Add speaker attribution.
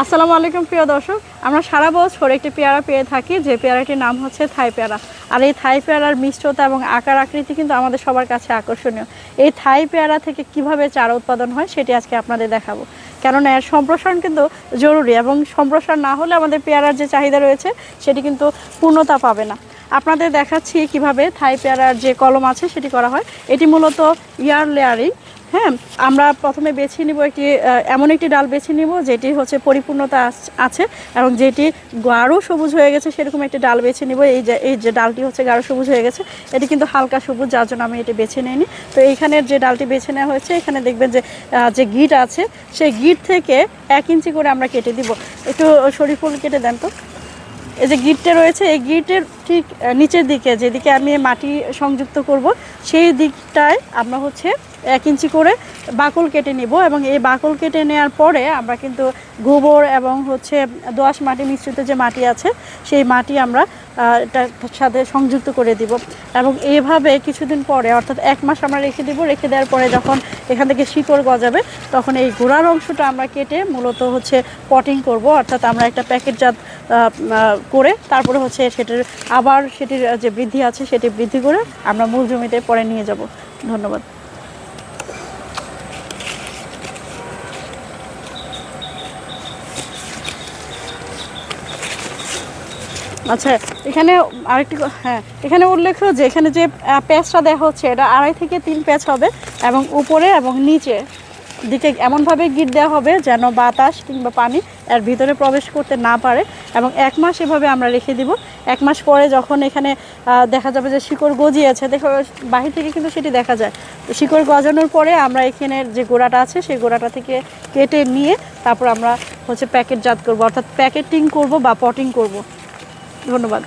Speaker 1: আসসালামু আলাইকুম প্রিয় দর্শক, আমরা সারা বছর একটি পেয়ারা পেয়ে থাকি, যে পেয়ারাটির নাম হচ্ছে থাই পেয়ারা। আর এই থাই পেয়ারার মিষ্টতা এবং আকার আকৃতি কিন্তু আমাদের সবার কাছে আকর্ষণীয়। এই থাই পেয়ারা থেকে কিভাবে চারা উৎপাদন হয় সেটি আজকে আপনাদের দেখাবো, কেননা এর সম্প্রসারণ কিন্তু জরুরি, এবং সম্প্রসারণ না হলে আমাদের পেয়ারার যে চাহিদা রয়েছে সেটি কিন্তু পূর্ণতা পাবে না। আপনাদের দেখাচ্ছি কিভাবে থাই পেয়ারার যে কলম আছে সেটি করা হয়। এটি মূলত ইয়ার লেয়ারিং। হ্যাঁ, আমরা প্রথমে বেছে নিব এমন একটি ডাল বেছে নিব যেটি হচ্ছে পরিপূর্ণতা আছে এবং যেটি গাঢ় সবুজ হয়ে গেছে, সেরকম একটি ডাল বেছে নিব। এই যে ডালটি হচ্ছে গাঢ় সবুজ হয়ে গেছে, এটি কিন্তু হালকা সবুজ, যার জন্য আমি এটি বেছে নিইনি। তো এইখানের যে ডালটি বেছে নেওয়া হয়েছে, এখানে দেখবেন যে গিট আছে, সেই গিট থেকে 1 ইঞ্চি করে আমরা কেটে দিব। একটু শরীফুল কেটে দেন তো। এই যে গিটটা রয়েছে, এই গিটের ঠিক নিচের দিকে যেদিকে আমি মাটি সংযুক্ত করব, সেই দিকটায় আমরা হচ্ছে 1 ইঞ্চি করে বাকল কেটে নিব। এবং এই বাকল কেটে নেওয়ার পরে আমরা কিন্তু গোবর এবং হচ্ছে দোআঁশ মাটি মিশ্রিত যে মাটি আছে, সেই মাটি আমরা এটার সাথে সংযুক্ত করে দিব। এবং এইভাবে কিছুদিন পরে, অর্থাৎ 1 মাস আমরা রেখে দিব। রেখে দেওয়ার পরে যখন এখান থেকে শিকড় গজাবে, তখন এই গোড়ার অংশটা আমরা কেটে মূলত হচ্ছে পটিং করব, অর্থাৎ আমরা একটা প্যাকেটজাত করে তারপরে হচ্ছে সেটির যে বৃদ্ধি আছে সেটি বৃদ্ধি করে আমরা মূল জমিতে পরে নিয়ে যাব। ধন্যবাদ। আচ্ছা, এখানে আরেকটি এখানে উল্লেখ্য যে এখানে যে প্যাচটা দেখা হচ্ছে, এটা 2.5 থেকে 3 প্যাচ হবে, এবং উপরে এবং নিচে দিকে এমনভাবে গিট দেওয়া হবে যেন বাতাস কিংবা পানি এর ভিতরে প্রবেশ করতে না পারে। এবং 1 মাস এভাবে আমরা রেখে দিব। 1 মাস পরে যখন এখানে দেখা যাবে যে শিকড় গজিয়েছে, দেখো বাহির থেকে কিন্তু সেটি দেখা যায়। তো শিকড় গজানোর পরে আমরা এখানের যে গোড়াটা আছে, সেই গোড়াটা থেকে কেটে নিয়ে তারপর আমরা হচ্ছে প্যাকেটজাত করব, অর্থাৎ প্যাকেটিং করব বা পটিং করব। ধন্যবাদ।